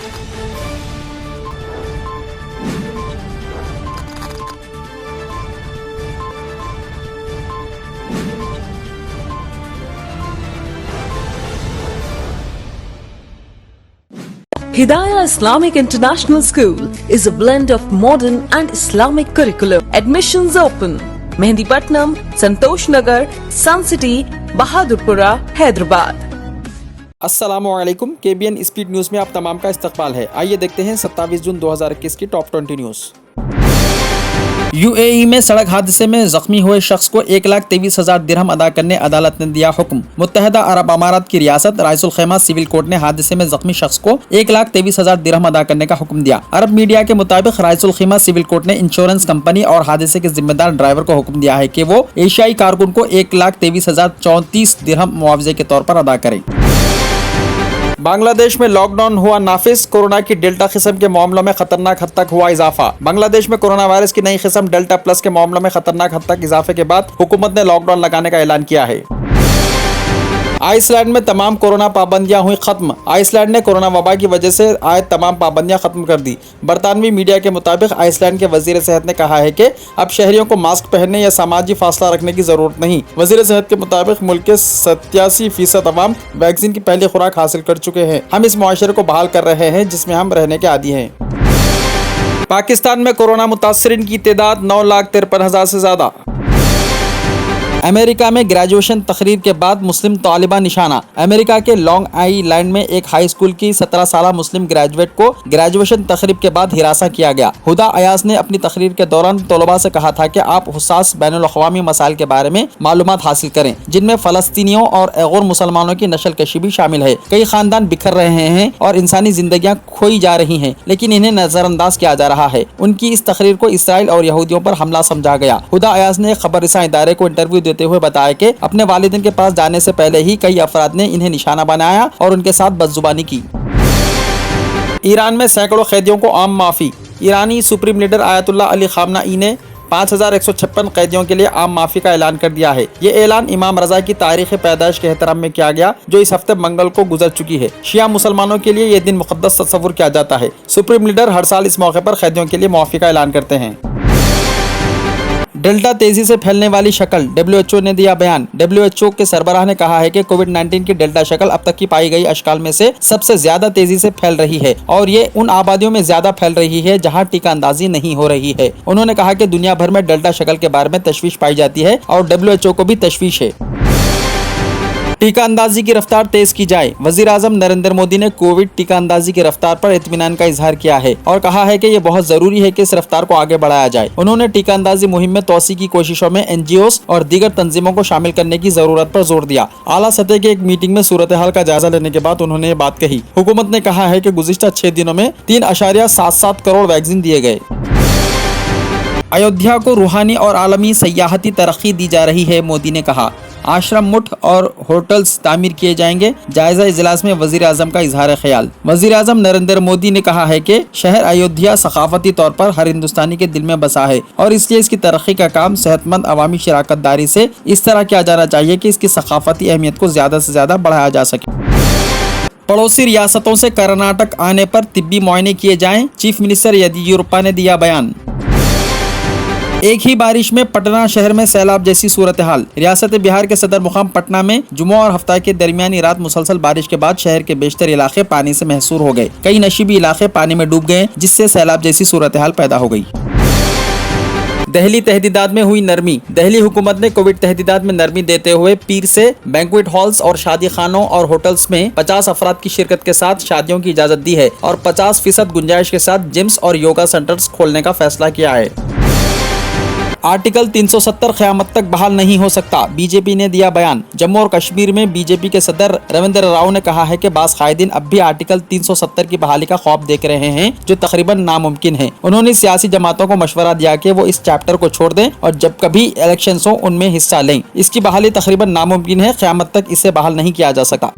Hidayah Islamic International School is a blend of modern and Islamic curriculum. Admissions open. Mehndipatnam, Santosh Nagar, Sun City, Bahadurpura, Hyderabad. अस्सलामुअलैकुम, KBN speed news में आप तमाम का इस्तकबाल है। आइए देखते हैं 27 जून 2021 की टॉप 20 न्यूज़। UAE में सड़क हादसे में जख्मी हुए शख्स को 1,23,000 दिरहम अदा करने अदालत ने दिया हुक्म। मुत्तहदा अरब अमारात की रियासत राइसुल खैमा सिविल कोर्ट ने हादसे में जख्मी शख्स को 1,23,000 दिरहम अदा करने का हुक्म दिया। अरब मीडिया के मुताबिक राइसुल खैमा सिविल कोर्ट ने इंश्योरेंस कंपनी और हादसे के जिम्मेदार ड्राइवर को हुक्म दिया है कि वो एशियाई कारकुन को 1,23,034 दिरहम मुआवजे के तौर पर अदा करें। बांग्लादेश में लॉकडाउन हुआ नाफिज। कोरोना की डेल्टा किस्म के मामलों में खतरनाक हद तक हुआ इजाफा। बांग्लादेश में कोरोना वायरस की नई किस्म डेल्टा प्लस के मामलों में खतरनाक हद तक इजाफे के बाद हुकूमत ने लॉकडाउन लगाने का ऐलान किया है। आइसलैंड में तमाम कोरोना पाबंदियां हुई खत्म। आइसलैंड ने कोरोना वबा की वजह से आयद तमाम पाबंदियां खत्म कर दी। बरतानवी मीडिया के मुताबिक आइसलैंड के वजीर सेहत ने कहा है कि अब शहरियों को मास्क पहनने या सामाजिक फासला रखने की जरूरत नहीं। वजीर सेहत के मुताबिक मुल्क के 87% अवाम वैक्सीन की पहली खुराक हासिल कर चुके हैं। हम इस मुआशरे को बहाल कर रहे हैं जिसमें हम रहने के आदी हैं। पाकिस्तान में कोरोना मुतासरीन की तादाद 9,53,000 से ज्यादा। अमेरिका में ग्रेजुएशन तकरीर के बाद मुस्लिम तालिबा निशाना। अमेरिका के लॉन्ग आइलैंड में एक हाई स्कूल की 17 साला मुस्लिम ग्रेजुएट को ग्रेजुएशन तकरीब के बाद हिरासा किया गया। हुदा अयाज ने अपनी तकरीर के दौरान तलबा से कहा था कि आप हुसास बैनुल अक़वामी मसाइल के बारे में मालूमात हासिल करें, जिनमें फ़लस्तीनियों और गैर मुसलमानों की नस्ल कशी भी शामिल है। कई खानदान बिखर रहे हैं और इंसानी जिंदगियां खोई जा रही हैं, लेकिन इन्हें नजरअंदाज किया जा रहा है। उनकी इस तकरीर को इसराइल और यहूदियों पर हमला समझा गया। हुदा अयाज ने खबररसां इदारे को इंटरव्यू देते हुए बताया कि अपने वालिदैन के पास जाने से पहले ही कई अफराद ने इन्हें निशाना बनाया और उनके साथ बदजुबानी की। ईरान में सैकड़ों कैदियों को आम माफी। ईरानी supreme leader Ayatollah Ali Khamenei ने 5,156 कैदियों के लिए आम माफी का ऐलान कर दिया है। ये ऐलान इमाम रजा की तारीख पैदाइश के एहतराम में किया गया, जो इस हफ्ते मंगल को गुजर चुकी है। शिया मुसलमानों के लिए ये दिन मुकद्दस तस्वुर किया जाता है। सुप्रीम लीडर हर साल इस मौके पर कैदियों के लिए माफी का ऐलान करते हैं। डेल्टा तेजी से फैलने वाली शक्ल। WHO ने दिया बयान। WHO के सरबराह ने कहा है कि कोविड-19 की डेल्टा शक्ल अब तक की पाई गई अशकाल में से सबसे ज्यादा तेजी से फैल रही है और ये उन आबादियों में ज्यादा फैल रही है जहां टीका अंदाजी नहीं हो रही है। उन्होंने कहा कि दुनिया भर में डेल्टा शक्ल के बारे में तशवीश पाई जाती है और WHO को भी तशवीश है। टीका अंदाजी की रफ्तार तेज की जाए। वजीर आजम नरेंद्र मोदी ने कोविड टीका अंदाजी की रफ्तार पर इत्मीनान का इजहार किया है और कहा है कि ये बहुत जरूरी है कि इस रफ्तार को आगे बढ़ाया जाए। उन्होंने टीका अंदाजी मुहिम में तोसी की कोशिशों में NGOs और दीगर तंजीमों को शामिल करने की जरूरत पर जोर दिया। आला सतह की एक मीटिंग में सूरत हाल का जायजा लेने के बाद उन्होंने ये बात कही। हुकूमत ने कहा है कि गुज़िश्ता 6 दिनों में 3.77 करोड़ वैक्सीन दिए गए। अयोध्या को रूहानी और आलमी सयाहती तरक्की दी जा रही है। मोदी ने कहा आश्रम मुठ और होटल्स तामीर किए जाएंगे। जायजा इजलास में वजीर आजम का इजहार ख्याल। वजीर आजम नरेंद्र मोदी ने कहा है कि शहर अयोध्या सकाफती तौर पर हर हिंदुस्तानी के दिल में बसा है और इसलिए इसकी तरक्की का काम सेहतमंद अवामी शराकत दारी से इस तरह किया जाना चाहिए कि इसकी सकाफती अहमियत को ज्यादा से ज्यादा बढ़ाया जा सके। पड़ोसी रियासतों से कर्नाटक आने पर तिब्बी मुआयने किए जाएं। चीफ मिनिस्टर येदियुरप्पा ने दिया बयान। एक ही बारिश में पटना शहर में सैलाब जैसी सूरत हाल। रियासत बिहार के सदर मुकाम पटना में जुम्मा और हफ्ता के दरमियानी रात मुसलसल बारिश के बाद शहर के बेशतर इलाके पानी से महसूर हो गए। कई नशीबी इलाके पानी में डूब गए, जिससे सैलाब जैसी सूरत हाल पैदा हो गई। दहली तहदीदात में हुई नरमी। दहली हुकूमत ने कोविड तहदीदात में नरमी देते हुए पीर से बैंक्वेट हॉल्स और शादी खानों और होटल्स में 50 अफराद की शिरकत के साथ शादियों की इजाजत दी है और 50% गुंजाइश के साथ जिम्स और योगा सेंटर्स खोलने का फैसला किया है। आर्टिकल 370 क़यामत तक बहाल नहीं हो सकता। बीजेपी ने दिया बयान। जम्मू और कश्मीर में बीजेपी के सदर रविंद्र राव ने कहा है कि बाज़ कायदीन अब भी आर्टिकल 370 की बहाली का ख्वाब देख रहे हैं, जो तकरीबन नामुमकिन है। उन्होंने सियासी जमातों को मशवरा दिया कि वो इस चैप्टर को छोड़ दें और जब कभी इलेक्शन हो उनमें हिस्सा लें। इसकी बहाली तकरीबन नामुमकिन है। क़यामत तक इसे बहाल नहीं किया जा सकता।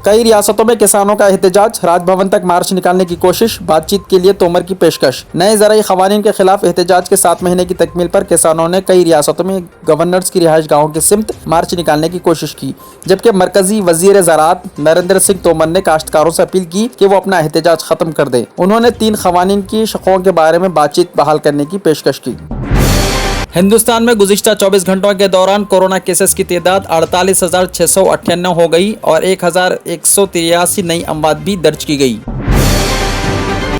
कई रियासतों में किसानों का एहतजाज, राजभवन तक मार्च निकालने की कोशिश, बातचीत के लिए तोमर की पेशकश। नए ज़राई क़वानीन के खिलाफ एहतजाज के 7 महीने की तकमील पर किसानों ने कई रियासतों में गवर्नर्स की रिहाइश गाहों की सिमत मार्च निकालने की कोशिश की, जबकि मरकजी वजीर ज़राअत नरेंद्र सिंह तोमर ने काश्तकारों से अपील की कि वो अपना एहतजाज खत्म कर दें। उन्होंने 3 क़वानीन की शक़ों के बारे में बातचीत बहाल करने की पेशकश की। हिंदुस्तान में गुज़िश्ता 24 घंटों के दौरान कोरोना केसेस की तादाद 48,698 हो गई और 1,183 नई अमवात भी दर्ज की गई।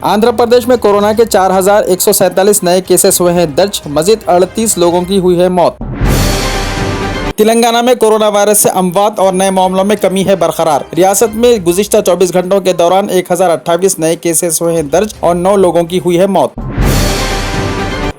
आंध्र प्रदेश में कोरोना के 4,147 नए केसेस हुए हैं दर्ज, मजीद 38 लोगों की हुई है मौत। तेलंगाना में कोरोना वायरस से अमवात और नए मामलों में कमी है बरकरार। रियासत में गुज़िश्ता 24 घंटों के दौरान 1,028 नए केसेस हुए हैं दर्ज और 9 लोगों की हुई है मौत।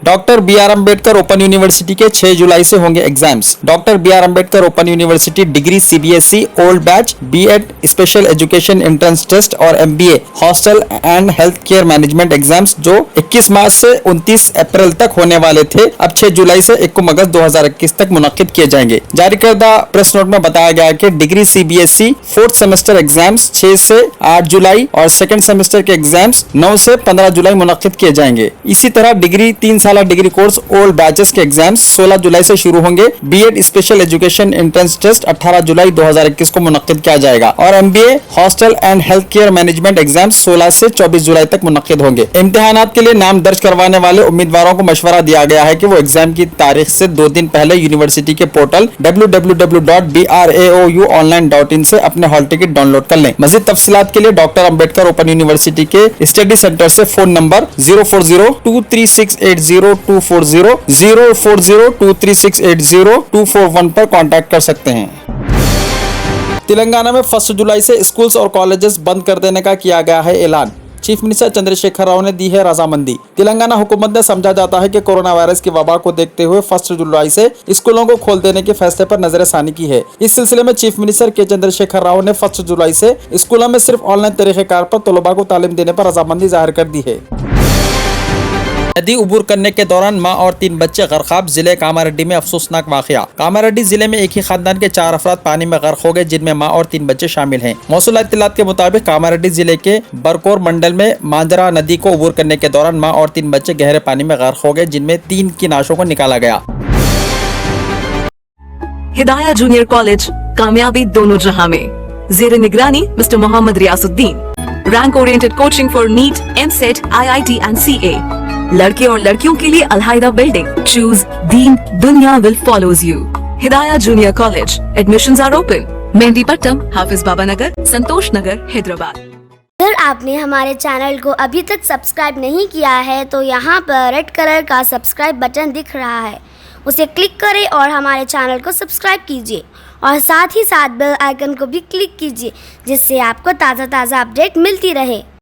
Doctor B R. Ambedkar open university के 6 जुलाई से होंगे exams. Doctor B R. Ambedkar open university degree CBSE old batch, B.Ed special education entrance test और MBA hostel and health care management exams जो 21 मार्च से 29 अप्रैल तक होने वाले थे, अब 6 जुलाई से 1 अगस्त 2021 तक मुनक्किद किए जाएंगे। जारी करदा प्रेस नोट में बताया गया है कि degree CBSE 4th semester exams 6 से 8 जुलाई और सेकेंड सेमेस्टर के एग्जाम्स 9 से 15 जुलाई मुनक्किद किए जाएंगे। इसी तरह डिग्री 3 साल डिग्री कोर्स ओल्ड बैचेस के एग्जाम्स 16 जुलाई से शुरू होंगे। B.Ed special education entrance test 18 जुलाई 2021 को मुनक्किद किया जाएगा और MBA hostel and health care management exams 16 से 24 जुलाई तक मुनक्किद होंगे। इम्तिहानात के लिए नाम दर्ज करवाने वाले उम्मीदवारों को मशवरा दिया गया है कि वो एग्जाम की तारीख से 2 दिन पहले यूनिवर्सिटी के पोर्टल www.braoonline.in से अपने हॉल टिकट डाउनलोड कर लें। मजीद तफसीलात के लिए डॉक्टर अम्बेडकर ओपन यूनिवर्सिटी के स्टडी सेंटर से फोन नंबर 04023680240 04023680241 पर कांटेक्ट कर सकते हैं। तेलंगाना में 1 जुलाई से स्कूल्स और कॉलेजेस बंद कर देने का किया गया है ऐलान। चीफ मिनिस्टर चंद्रशेखर राव ने दी है रजामंदी। तेलंगाना हुकूमत ने समझा जाता है कि कोरोना वायरस की वबा को देखते हुए 1 जुलाई से स्कूलों को खोल देने के फैसले पर नजरसानी की है। इस सिलसिले में चीफ मिनिस्टर के चंद्रशेखर राव ने 1 जुलाई से स्कूलों में सिर्फ ऑनलाइन तरीक़ेकार पर तलबा को तालीम देने पर रजामंदी जाहिर कर दी है। नदी उबूर करने के दौरान मां और 3 बच्चे गरकाब, जिले कामारेड्डी में अफसोसनाक वाकया। कामारेड्डी जिले में एक ही खानदान के 4 अफराद पानी में गर्क हो गए, जिनमें मां और 3 बच्चे शामिल हैं। मौसूल इत्तलात के मुताबिक कामारेड्डी जिले के बरकोर मंडल में मांजरा नदी को उबूर करने के दौरान मां और 3 बच्चे गहरे पानी में गर्क हो गए, जिनमें 3 की नाशों को निकाला गया। हिदाया जूनियर कॉलेज, कामयाबी दोनों जहां में, जेर निगरानी mister Mohammed Riyasuddin. Rank oriented coaching for NEET, MCET, IIT and CA। लड़के और लड़कियों के लिए अलहायदा बिल्डिंग। चूज दीन, दुनिया will follows you. Hidaya junior college, admissions are open. Mehdipatnam, Hafiz Baba Nagar, Santosh Nagar, Hyderabad. अगर आपने हमारे चैनल को अभी तक सब्सक्राइब नहीं किया है तो यहाँ पर रेड कलर का सब्सक्राइब बटन दिख रहा है, उसे क्लिक करें और हमारे चैनल को सब्सक्राइब कीजिए और साथ ही साथ बेल आइकन को भी क्लिक कीजिए, जिससे आपको ताज़ा अपडेट मिलती रहे।